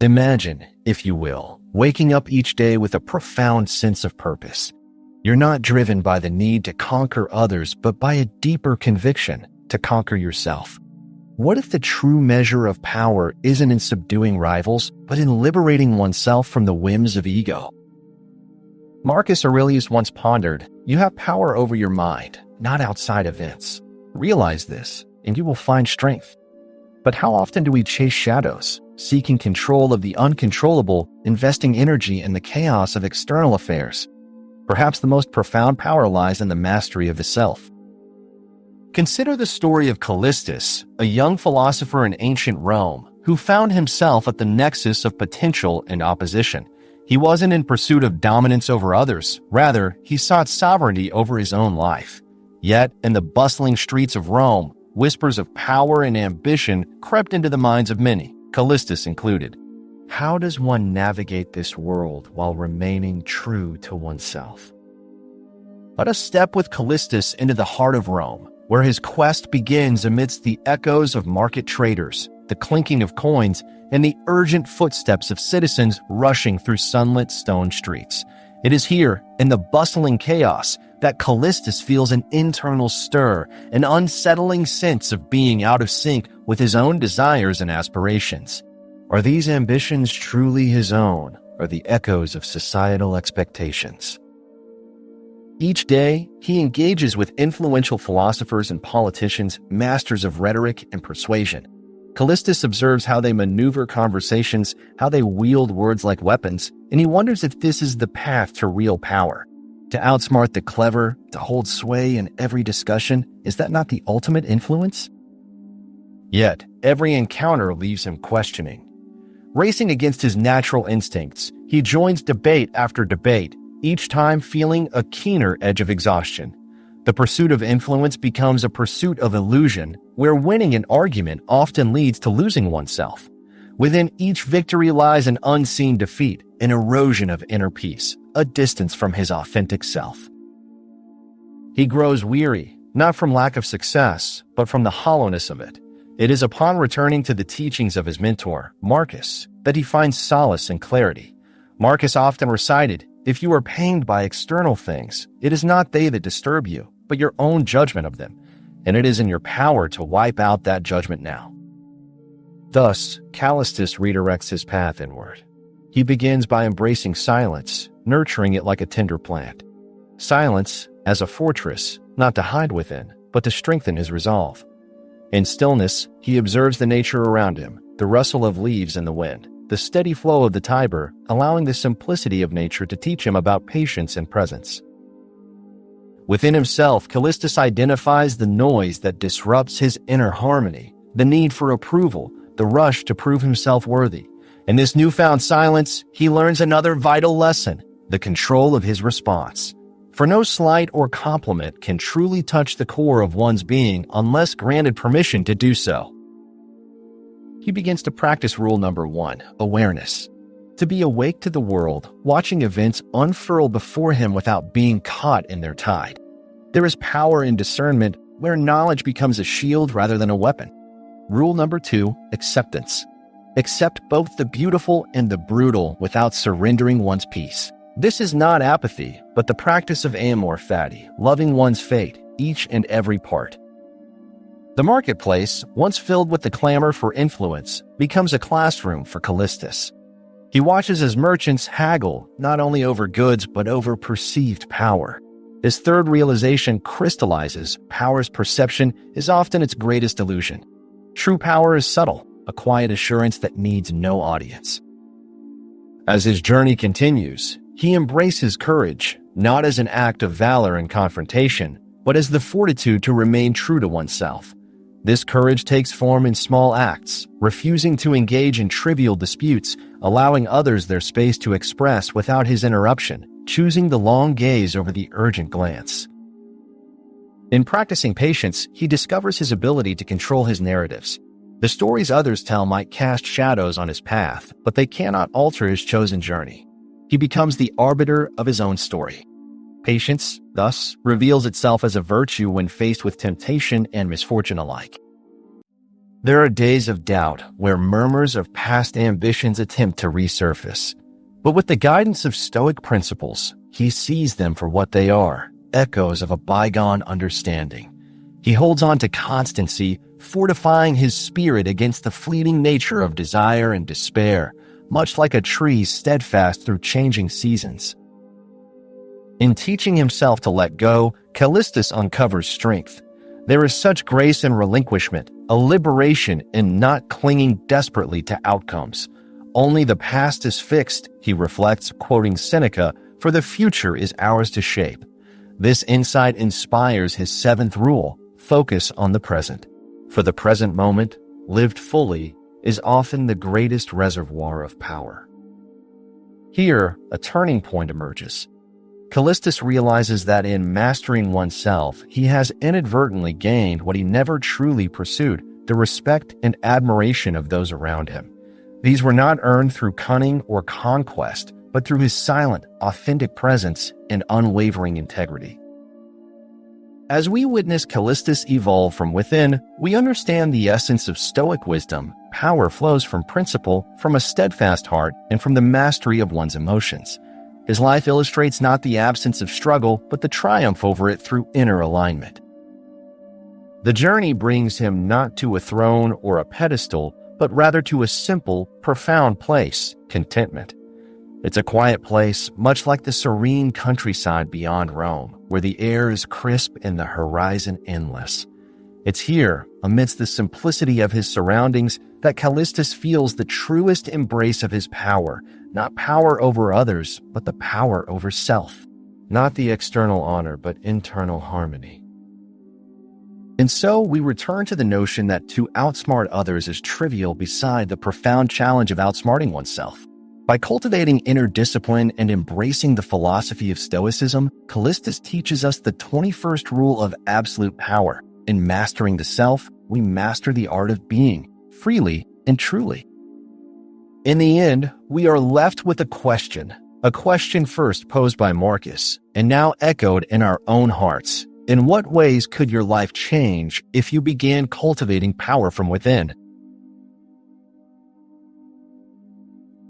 Imagine, if you will, waking up each day with a profound sense of purpose. You're not driven by the need to conquer others, but by a deeper conviction to conquer yourself. What if the true measure of power isn't in subduing rivals, but in liberating oneself from the whims of ego? Marcus Aurelius once pondered, "You have power over your mind, not outside events. Realize this, and you will find strength." But how often do we chase shadows, seeking control of the uncontrollable, investing energy in the chaos of external affairs? Perhaps the most profound power lies in the mastery of the self. Consider the story of Callistus, a young philosopher in ancient Rome who found himself at the nexus of potential and opposition. He wasn't in pursuit of dominance over others, rather, he sought sovereignty over his own life. Yet, in the bustling streets of Rome, whispers of power and ambition crept into the minds of many, Callistus included. How does one navigate this world while remaining true to oneself? Let us step with Callistus into the heart of Rome, where his quest begins amidst the echoes of market traders, the clinking of coins, and the urgent footsteps of citizens rushing through sunlit stone streets. It is here, in the bustling chaos, that Callistus feels an internal stir, an unsettling sense of being out of sync with his own desires and aspirations. Are these ambitions truly his own, or the echoes of societal expectations? Each day, he engages with influential philosophers and politicians, masters of rhetoric and persuasion. Callistus observes how they maneuver conversations, how they wield words like weapons, and he wonders if this is the path to real power. To outsmart the clever, to hold sway in every discussion, is that not the ultimate influence? Yet, every encounter leaves him questioning. Racing against his natural instincts, he joins debate after debate, each time feeling a keener edge of exhaustion. The pursuit of influence becomes a pursuit of illusion, where winning an argument often leads to losing oneself. Within each victory lies an unseen defeat, an erosion of inner peace, a distance from his authentic self. He grows weary, not from lack of success, but from the hollowness of it. It is upon returning to the teachings of his mentor, Marcus, that he finds solace and clarity. Marcus often recited, "If you are pained by external things, it is not they that disturb you, but your own judgment of them, and it is in your power to wipe out that judgment now." Thus, Callistus redirects his path inward. He begins by embracing silence, nurturing it like a tender plant. Silence as a fortress, not to hide within, but to strengthen his resolve. In stillness, he observes the nature around him, the rustle of leaves in the wind, the steady flow of the Tiber, allowing the simplicity of nature to teach him about patience and presence. Within himself, Callistus identifies the noise that disrupts his inner harmony, the need for approval, the rush to prove himself worthy. In this newfound silence, he learns another vital lesson, the control of his response. For no slight or compliment can truly touch the core of one's being unless granted permission to do so. He begins to practice rule number 1, awareness. To be awake to the world, watching events unfurl before him without being caught in their tide. There is power in discernment where knowledge becomes a shield rather than a weapon. Rule number 2, acceptance. Accept both the beautiful and the brutal without surrendering one's peace. This is not apathy, but the practice of amor fati, loving one's fate, each and every part. The marketplace, once filled with the clamor for influence, becomes a classroom for Callistus. He watches as merchants haggle not only over goods but over perceived power. His third realization crystallizes power's perception is often its greatest illusion. True power is subtle, a quiet assurance that needs no audience. As his journey continues, he embraces courage, not as an act of valor and confrontation, but as the fortitude to remain true to oneself. This courage takes form in small acts, refusing to engage in trivial disputes, allowing others their space to express without his interruption, choosing the long gaze over the urgent glance. In practicing patience, he discovers his ability to control his narratives. The stories others tell might cast shadows on his path, but they cannot alter his chosen journey. He becomes the arbiter of his own story. Patience, thus, reveals itself as a virtue when faced with temptation and misfortune alike. There are days of doubt where murmurs of past ambitions attempt to resurface. But with the guidance of Stoic principles, he sees them for what they are, echoes of a bygone understanding. He holds on to constancy, fortifying his spirit against the fleeting nature of desire and despair, much like a tree steadfast through changing seasons. In teaching himself to let go, Callistus uncovers strength. There is such grace in relinquishment, a liberation in not clinging desperately to outcomes. Only the past is fixed, he reflects, quoting Seneca, for the future is ours to shape. This insight inspires his seventh rule, focus on the present. For the present moment, lived fully, is often the greatest reservoir of power. Here, a turning point emerges. Callistus realizes that in mastering oneself, he has inadvertently gained what he never truly pursued, the respect and admiration of those around him. These were not earned through cunning or conquest, but through his silent, authentic presence and unwavering integrity. As we witness Callistus evolve from within, we understand the essence of Stoic wisdom. Power flows from principle, from a steadfast heart, and from the mastery of one's emotions. His life illustrates not the absence of struggle, but the triumph over it through inner alignment. The journey brings him not to a throne or a pedestal, but rather to a simple, profound place, contentment. It's a quiet place, much like the serene countryside beyond Rome, where the air is crisp and the horizon endless. It's here, amidst the simplicity of his surroundings, that Callistus feels the truest embrace of his power, not power over others, but the power over self. Not the external honor, but internal harmony. And so we return to the notion that to outsmart others is trivial beside the profound challenge of outsmarting oneself. By cultivating inner discipline and embracing the philosophy of Stoicism, Callistus teaches us the 21st rule of absolute power. In mastering the self, we master the art of being, freely and truly. In the end, we are left with a question first posed by Marcus, and now echoed in our own hearts. In what ways could your life change if you began cultivating power from within?